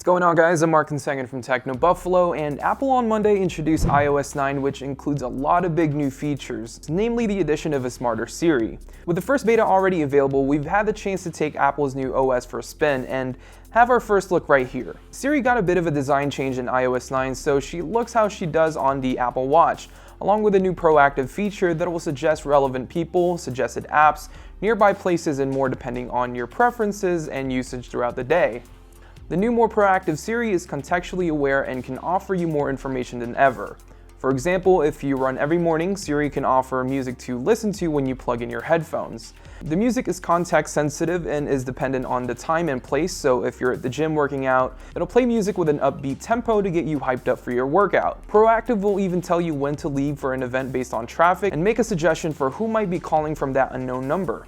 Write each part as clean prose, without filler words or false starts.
What's going on, guys? I'm Mark II from Techno Buffalo, and Apple on Monday introduced iOS 9, which includes a lot of big new features, namely the addition of a smarter Siri. With the first beta already available, we've had the chance to take Apple's new OS for a spin and have our first look right here. Siri got a bit of a design change in iOS 9, so she looks how she does on the Apple Watch, along with a new proactive feature that will suggest relevant people, suggested apps, nearby places, and more depending on your preferences and usage throughout the day. The new, more proactive Siri is contextually aware and can offer you more information than ever. For example, if you run every morning, Siri can offer music to listen to when you plug in your headphones. The music is context sensitive and is dependent on the time and place, so if you're at the gym working out, it'll play music with an upbeat tempo to get you hyped up for your workout. Proactive will even tell you when to leave for an event based on traffic and make a suggestion for who might be calling from that unknown number.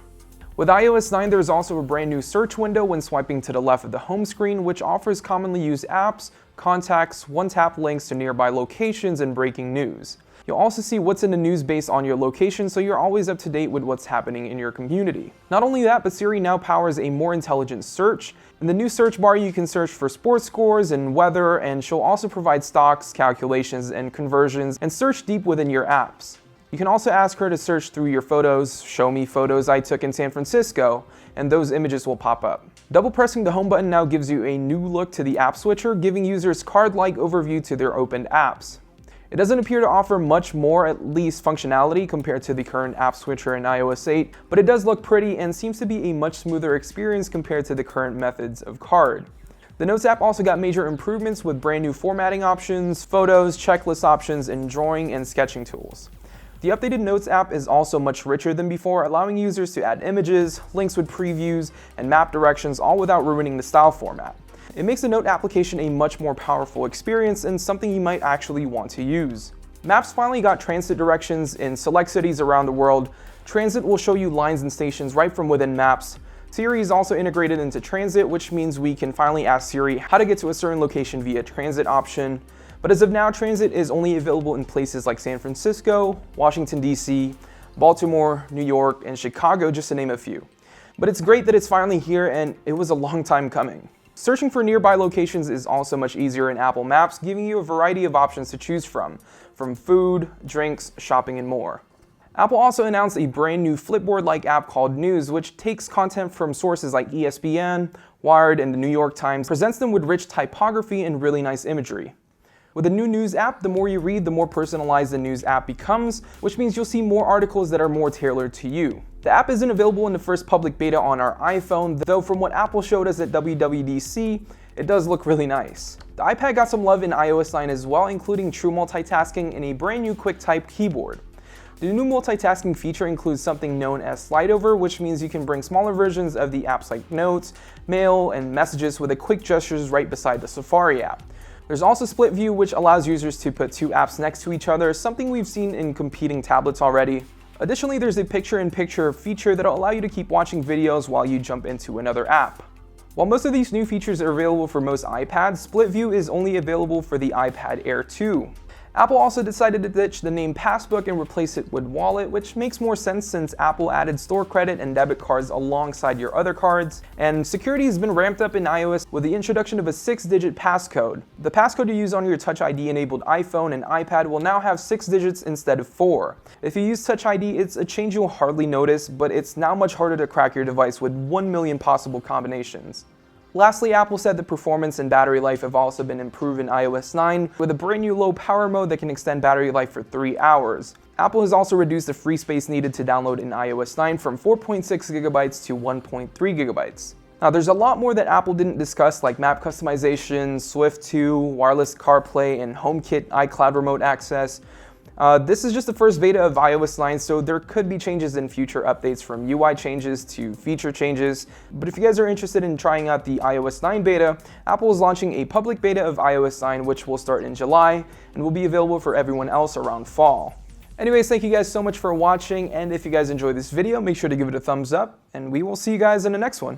With iOS 9, there's also a brand new search window when swiping to the left of the home screen, which offers commonly used apps, contacts, one-tap links to nearby locations, and breaking news. You'll also see what's in the news based on your location, so you're always up to date with what's happening in your community. Not only that, but Siri now powers a more intelligent search. In the new search bar, you can search for sports scores and weather, and she'll also provide stocks, calculations, and conversions, and search deep within your apps. You can also ask her to search through your photos, show me photos I took in San Francisco, and those images will pop up. Double pressing the home button now gives you a new look to the app switcher, giving users card-like overview to their opened apps. It doesn't appear to offer much more, at least functionality, compared to the current app switcher in iOS 8, but it does look pretty and seems to be a much smoother experience compared to the current methods of card. The Notes app also got major improvements with brand new formatting options, photos, checklist options, and drawing and sketching tools. The updated Notes app is also much richer than before, allowing users to add images, links with previews, and map directions, all without ruining the style format. It makes the Note application a much more powerful experience and something you might actually want to use. Maps finally got transit directions in select cities around the world. Transit will show you lines and stations right from within Maps. Siri is also integrated into Transit, which means we can finally ask Siri how to get to a certain location via Transit option. But as of now, Transit is only available in places like San Francisco, Washington, D.C., Baltimore, New York, and Chicago, just to name a few. But it's great that it's finally here, and it was a long time coming. Searching for nearby locations is also much easier in Apple Maps, giving you a variety of options to choose from food, drinks, shopping, and more. Apple also announced a brand new Flipboard-like app called News, which takes content from sources like ESPN, Wired, and the New York Times, presents them with rich typography and really nice imagery. With a new news app, the more you read, the more personalized the news app becomes, which means you'll see more articles that are more tailored to you. The app isn't available in the first public beta on our iPhone, though from what Apple showed us at WWDC, it does look really nice. The iPad got some love in iOS 9 as well, including true multitasking and a brand new QuickType keyboard. The new multitasking feature includes something known as slide over, which means you can bring smaller versions of the apps like Notes, Mail, and Messages with a quick gestures right beside the Safari app. There's also split view, which allows users to put two apps next to each other, something we've seen in competing tablets already. Additionally, there's a picture-in-picture feature that'll allow you to keep watching videos while you jump into another app. While most of these new features are available for most iPads, split view is only available for the iPad Air 2. Apple also decided to ditch the name Passbook and replace it with Wallet, which makes more sense since Apple added store credit and debit cards alongside your other cards. And security has been ramped up in iOS with the introduction of a 6-digit passcode. The passcode you use on your Touch ID enabled iPhone and iPad will now have 6 digits instead of 4. If you use Touch ID, it's a change you'll hardly notice, but it's now much harder to crack your device with 1 million possible combinations. Lastly, Apple said the performance and battery life have also been improved in iOS 9 with a brand new low power mode that can extend battery life for 3 hours. Apple has also reduced the free space needed to download in iOS 9 from 4.6 gigabytes to 1.3 gigabytes. Now, there's a lot more that Apple didn't discuss, like map customization, Swift 2, wireless CarPlay, and HomeKit iCloud remote access. This is just the first beta of iOS 9, so there could be changes in future updates, from UI changes to feature changes. But if you guys are interested in trying out the iOS 9 beta, Apple is launching a public beta of iOS 9, which will start in July and will be available for everyone else around fall. Anyways, thank you guys so much for watching, and if you guys enjoyed this video, make sure to give it a thumbs up, and we will see you guys in the next one.